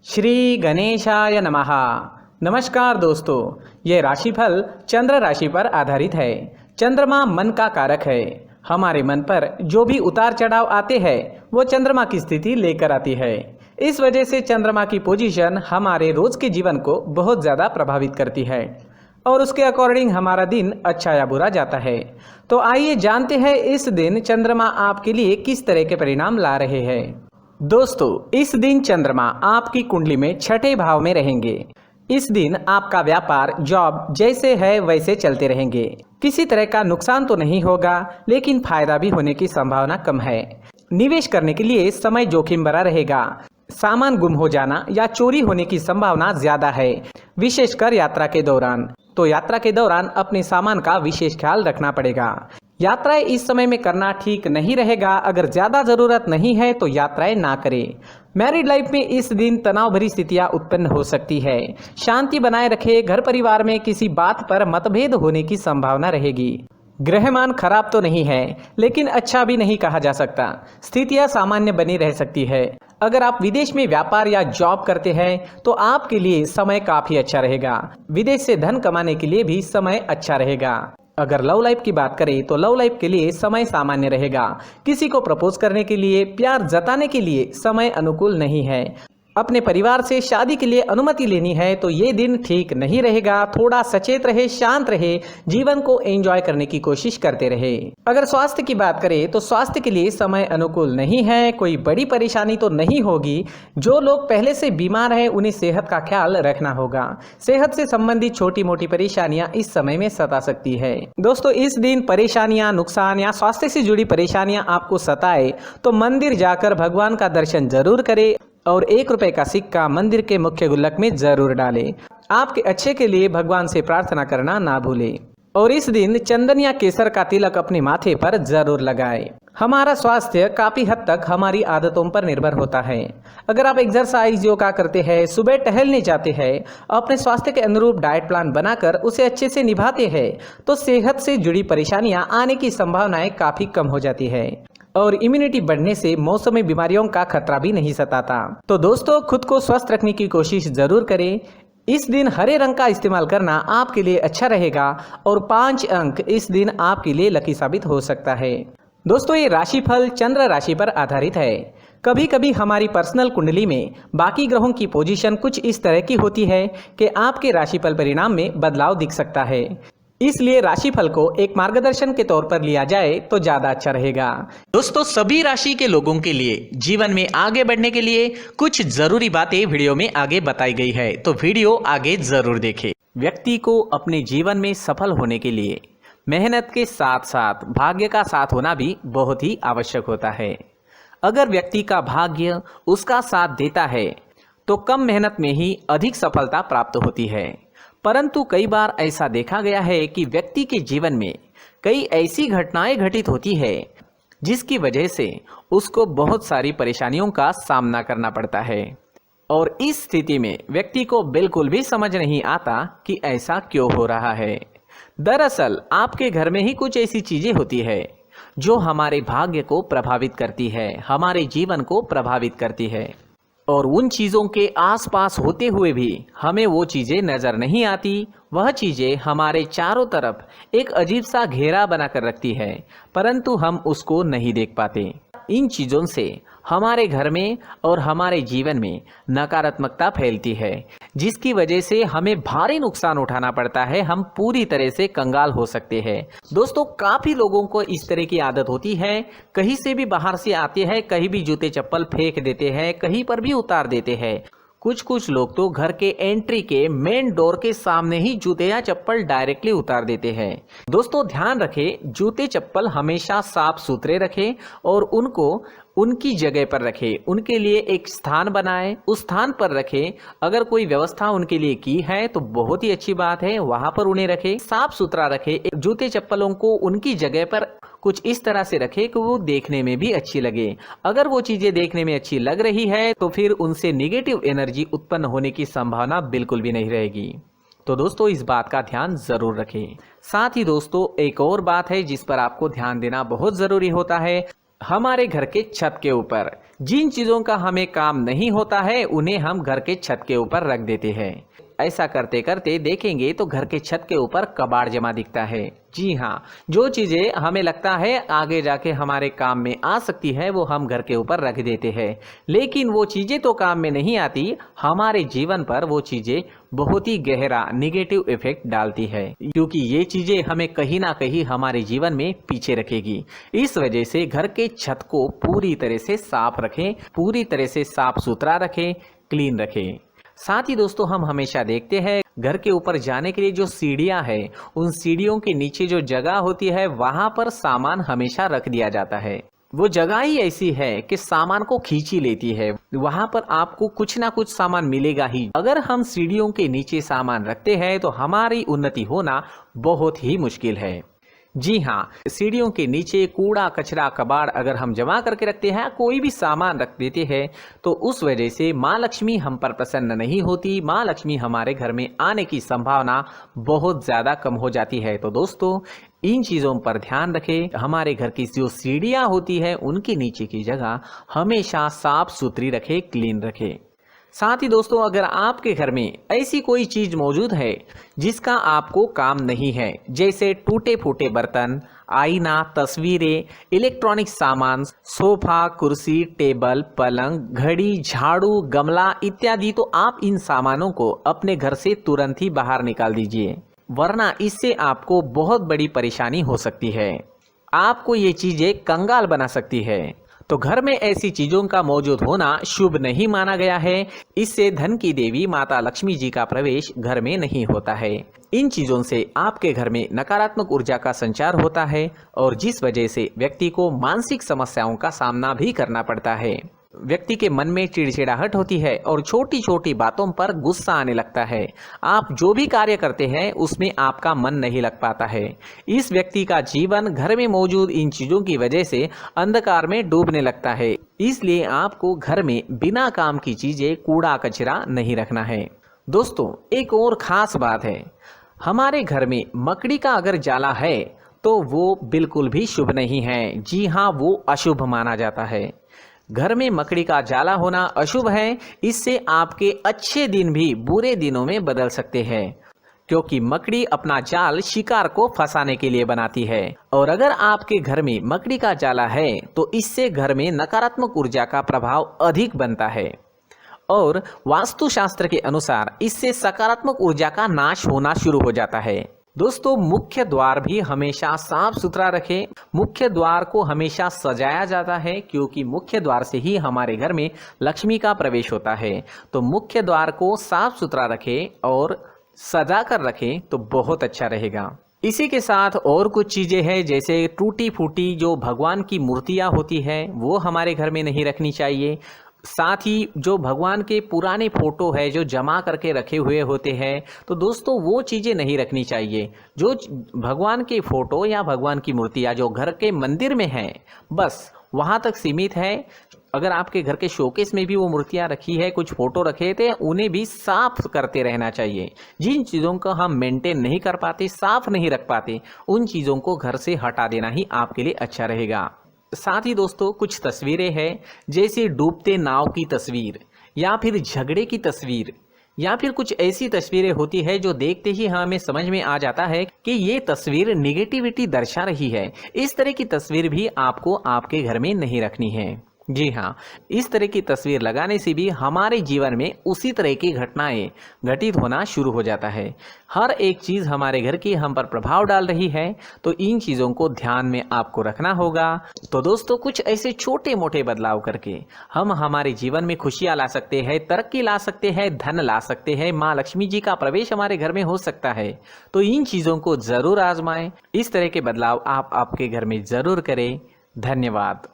श्री गणेशाय नमः। नमस्कार दोस्तों, ये राशिफल चंद्र राशि पर आधारित है। चंद्रमा मन का कारक है। हमारे मन पर जो भी उतार चढ़ाव आते हैं वो चंद्रमा की स्थिति लेकर आती है। इस वजह से चंद्रमा की पोजीशन हमारे रोज के जीवन को बहुत ज़्यादा प्रभावित करती है और उसके अकॉर्डिंग हमारा दिन अच्छा या बुरा जाता है। तो आइए जानते हैं इस दिन चंद्रमा आपके लिए किस तरह के परिणाम ला रहे हैं। दोस्तों, इस दिन चंद्रमा आपकी कुंडली में छठे भाव में रहेंगे। इस दिन आपका व्यापार, जॉब जैसे है वैसे चलते रहेंगे। किसी तरह का नुकसान तो नहीं होगा, लेकिन फायदा भी होने की संभावना कम है। निवेश करने के लिए समय जोखिम भरा रहेगा। सामान गुम हो जाना या चोरी होने की संभावना ज्यादा है, विशेषकर यात्रा के दौरान। तो यात्रा के दौरान अपने सामान का विशेष ख्याल रखना पड़ेगा। यात्राएं इस समय में करना ठीक नहीं रहेगा। अगर ज्यादा जरूरत नहीं है तो यात्राएं ना करें। मैरिड लाइफ में इस दिन तनाव भरी स्थितियां उत्पन्न हो सकती है। शांति बनाए रखें। घर परिवार में किसी बात पर मतभेद होने की संभावना रहेगी। ग्रहमान खराब तो नहीं है, लेकिन अच्छा भी नहीं कहा जा सकता। स्थितियां सामान्य बनी रह सकती है। अगर आप विदेश में व्यापार या जॉब करते हैं तो आपके लिए समय काफी अच्छा रहेगा। विदेश से धन कमाने के लिए भी समय अच्छा रहेगा। अगर लव लाइफ की बात करें तो लव लाइफ के लिए समय सामान्य रहेगा। किसी को प्रपोज करने के लिए, प्यार जताने के लिए समय अनुकूल नहीं है। अपने परिवार से शादी के लिए अनुमति लेनी है तो ये दिन ठीक नहीं रहेगा। थोड़ा सचेत रहे, शांत रहे, जीवन को एंजॉय करने की कोशिश करते रहे। अगर स्वास्थ्य की बात करें तो स्वास्थ्य के लिए समय अनुकूल नहीं है। कोई बड़ी परेशानी तो नहीं होगी। जो लोग पहले से बीमार हैं उन्हें सेहत का ख्याल रखना होगा। सेहत से संबंधित छोटी मोटी परेशानियां इस समय में सता सकती है। दोस्तों, इस दिन परेशानियां, नुकसान या स्वास्थ्य से जुड़ी परेशानियां आपको सताए तो मंदिर जाकर भगवान का दर्शन जरूर करें और 1 रुपए का सिक्का मंदिर के मुख्य गुल्लक में जरूर डालें। आपके अच्छे के लिए भगवान से प्रार्थना करना ना भूलें। और इस दिन चंदन या केसर का तिलक अपने माथे पर जरूर लगाएं। हमारा स्वास्थ्य काफी हद तक हमारी आदतों पर निर्भर होता है। अगर आप एक्सरसाइज, योगा करते हैं, सुबह टहलने जाते हैं, अपने स्वास्थ्य के अनुरूप डाइट प्लान बनाकर उसे अच्छे से निभाते हैं तो सेहत से जुड़ी परेशानियां आने की संभावनाएं काफी कम हो जाती है और इम्यूनिटी बढ़ने से मौसमी बीमारियों का खतरा भी नहीं सताता। तो दोस्तों, खुद को स्वस्थ रखने की कोशिश जरूर करें। इस दिन हरे रंग का इस्तेमाल करना आपके लिए अच्छा रहेगा और 5 अंक इस दिन आपके लिए लकी साबित हो सकता है। दोस्तों, ये राशिफल चंद्र राशि पर आधारित है। कभी कभी हमारी पर्सनल कुंडली में बाकी ग्रहों की पोजीशन कुछ इस तरह की होती है कि आपके राशिफल परिणाम में बदलाव दिख सकता है। इसलिए राशिफल को एक मार्गदर्शन के तौर पर लिया जाए तो ज्यादा अच्छा रहेगा। दोस्तों, सभी राशि के लोगों के लिए जीवन में आगे बढ़ने के लिए कुछ जरूरी बातें वीडियो में आगे बताई गई है, तो वीडियो आगे जरूर देखें। व्यक्ति को अपने जीवन में सफल होने के लिए मेहनत के साथ साथ भाग्य का साथ होना भी बहुत ही आवश्यक होता है। अगर व्यक्ति का भाग्य उसका साथ देता है तो कम मेहनत में ही अधिक सफलता प्राप्त होती है। परंतु कई बार ऐसा देखा गया है कि व्यक्ति के जीवन में कई ऐसी घटनाएं घटित होती है जिसकी वजह से उसको बहुत सारी परेशानियों का सामना करना पड़ता है और इस स्थिति में व्यक्ति को बिल्कुल भी समझ नहीं आता कि ऐसा क्यों हो रहा है। दरअसल आपके घर में ही कुछ ऐसी चीजें होती है जो हमारे भाग्य को प्रभावित करती है, हमारे जीवन को प्रभावित करती है और उन चीज़ों के आसपास होते हुए भी हमें वो चीज़ें नज़र नहीं आती। वह चीज़ें हमारे चारों तरफ एक अजीब सा घेरा बनाकर रखती है, परंतु हम उसको नहीं देख पाते। इन चीज़ों से हमारे घर में और हमारे जीवन में नकारात्मकता फैलती है, जिसकी वजह से हमें भारी नुकसान उठाना पड़ता है। हम पूरी तरह से कंगाल हो सकते हैं। दोस्तों, काफ़ी लोगों को इस तरह की आदत होती है। कहीं से भी बाहर से आते हैं, कहीं भी जूते चप्पल फेंक देते हैं, कहीं पर भी उतार देते हैं। कुछ लोग तो घर के एंट्री के मेन डोर के सामने ही जूते या चप्पल डायरेक्टली उतार देते हैं। दोस्तों, ध्यान रखें, जूते चप्पल हमेशा साफ सुथरे रखें और उनको उनकी जगह पर रखें। उनके लिए एक स्थान बनाएं, उस स्थान पर रखें। अगर कोई व्यवस्था उनके लिए की है तो बहुत ही अच्छी बात है, वहां पर उन्हें रखें, साफ सुथरा रखें। जूते चप्पलों को उनकी जगह पर कुछ इस तरह से रखें कि वो देखने में भी अच्छी लगे। अगर वो चीजें देखने में अच्छी लग रही है तो फिर उनसे निगेटिव एनर्जी उत्पन्न होने की संभावना बिल्कुल भी नहीं रहेगी। तो दोस्तों, इस बात का ध्यान जरूर रखें। साथ ही दोस्तों, एक और बात है जिस पर आपको ध्यान देना बहुत जरूरी होता है। हमारे घर के छत के ऊपर जिन चीज़ों का हमें काम नहीं होता है उन्हें हम घर के छत के ऊपर रख देते हैं। ऐसा करते करते देखेंगे तो घर के छत के ऊपर कबाड़ जमा दिखता है। जी हाँ, जो चीज़ें हमें लगता है आगे जाके हमारे काम में आ सकती है वो हम घर के ऊपर रख देते हैं, लेकिन वो चीज़ें तो काम में नहीं आती, हमारे जीवन पर वो चीज़ें बहुत ही गहरा निगेटिव इफेक्ट डालती है, क्योंकि ये चीज़ें हमें कहीं ना कहीं हमारे जीवन में पीछे रखेगी। इस वजह से घर के छत को पूरी तरह से साफ रखें, पूरी तरह से साफ सुथरा रखें, क्लीन रखें। साथ ही दोस्तों हम हमेशा देखते हैं घर के ऊपर जाने के लिए जो सीढ़ियां हैं, उन सीढ़ियों के नीचे जो जगह होती है वहां पर सामान हमेशा रख दिया जाता है। वो जगह ही ऐसी है कि सामान को खींची लेती है, वहां पर आपको कुछ ना कुछ सामान मिलेगा ही। अगर हम सीढ़ियों के नीचे सामान रखते हैं तो हमारी उन्नति होना बहुत ही मुश्किल है। जी हाँ, सीढ़ियों के नीचे कूड़ा कचरा कबाड़ अगर हम जमा करके रखते हैं, कोई भी सामान रख देते हैं, तो उस वजह से माँ लक्ष्मी हम पर प्रसन्न नहीं होती, माँ लक्ष्मी हमारे घर में आने की संभावना बहुत ज़्यादा कम हो जाती है। तो दोस्तों इन चीज़ों पर ध्यान रखें। हमारे घर की जो सीढ़ियाँ होती है उनके नीचे की जगह हमेशा साफ सुथरी रखें, क्लीन रखें। साथ ही दोस्तों अगर आपके घर में ऐसी कोई चीज मौजूद है जिसका आपको काम नहीं है, जैसे टूटे फूटे बर्तन, आईना, तस्वीरें, इलेक्ट्रॉनिक सामान, सोफा, कुर्सी, टेबल, पलंग, घड़ी, झाड़ू, गमला इत्यादि, तो आप इन सामानों को अपने घर से तुरंत ही बाहर निकाल दीजिए, वरना इससे आपको बहुत बड़ी परेशानी हो सकती है। आपको ये चीजें कंगाल बना सकती है। तो घर में ऐसी चीजों का मौजूद होना शुभ नहीं माना गया है। इससे धन की देवी माता लक्ष्मी जी का प्रवेश घर में नहीं होता है। इन चीजों से आपके घर में नकारात्मक ऊर्जा का संचार होता है और जिस वजह से व्यक्ति को मानसिक समस्याओं का सामना भी करना पड़ता है। व्यक्ति के मन में चिड़चिड़ाहट होती है और छोटी छोटी बातों पर गुस्सा आने लगता है। आप जो भी कार्य करते हैं उसमें आपका मन नहीं लग पाता है। इस व्यक्ति का जीवन घर में मौजूद इन चीजों की वजह से अंधकार में डूबने लगता है। इसलिए आपको घर में बिना काम की चीजें, कूड़ा कचरा नहीं रखना है। दोस्तों एक और खास बात है, हमारे घर में मकड़ी का अगर जाला है तो वो बिल्कुल भी शुभ नहीं है। जी हाँ, वो अशुभ माना जाता है। घर में मकड़ी का जाला होना अशुभ है। इससे आपके अच्छे दिन भी बुरे दिनों में बदल सकते हैं, क्योंकि मकड़ी अपना जाल शिकार को फंसाने के लिए बनाती है। और अगर आपके घर में मकड़ी का जाला है तो इससे घर में नकारात्मक ऊर्जा का प्रभाव अधिक बनता है और वास्तुशास्त्र के अनुसार इससे सकारात्मक ऊर्जा का नाश होना शुरू हो जाता है। दोस्तों मुख्य द्वार भी हमेशा साफ सुथरा रखें। मुख्य द्वार को हमेशा सजाया जाता है, क्योंकि मुख्य द्वार से ही हमारे घर में लक्ष्मी का प्रवेश होता है। तो मुख्य द्वार को साफ सुथरा रखें और सजा कर रखें तो बहुत अच्छा रहेगा। इसी के साथ और कुछ चीज़ें हैं, जैसे टूटी फूटी जो भगवान की मूर्तियाँ होती है वो हमारे घर में नहीं रखनी चाहिए। साथ ही जो भगवान के पुराने फोटो है जो जमा करके रखे हुए होते हैं, तो दोस्तों वो चीज़ें नहीं रखनी चाहिए। जो भगवान के फोटो या भगवान की मूर्तियाँ जो घर के मंदिर में हैं बस वहाँ तक सीमित है। अगर आपके घर के शोकेस में भी वो मूर्तियाँ रखी है, कुछ फोटो रखे थे, उन्हें भी साफ करते रहना चाहिए। जिन चीज़ों को हम मेंटेन नहीं कर पाते, साफ नहीं रख पाते, उन चीज़ों को घर से हटा देना ही आपके लिए अच्छा रहेगा। साथ ही दोस्तों कुछ तस्वीरें हैं, जैसे डूबते नाव की तस्वीर या फिर झगड़े की तस्वीर या फिर कुछ ऐसी तस्वीरें होती है जो देखते ही हमें समझ में आ जाता है कि ये तस्वीर निगेटिविटी दर्शा रही है। इस तरह की तस्वीर भी आपको आपके घर में नहीं रखनी है। जी हाँ, इस तरह की तस्वीर लगाने से भी हमारे जीवन में उसी तरह की घटनाएं घटित होना शुरू हो जाता है। हर एक चीज़ हमारे घर की हम पर प्रभाव डाल रही है, तो इन चीज़ों को ध्यान में आपको रखना होगा। तो दोस्तों कुछ ऐसे छोटे मोटे बदलाव करके हम हमारे जीवन में खुशियाँ ला सकते हैं, तरक्की ला सकते हैं, धन ला सकते हैं, माँ लक्ष्मी जी का प्रवेश हमारे घर में हो सकता है। तो इन चीज़ों को ज़रूर आजमाएं। इस तरह के बदलाव आप आपके घर में ज़रूर करें। धन्यवाद।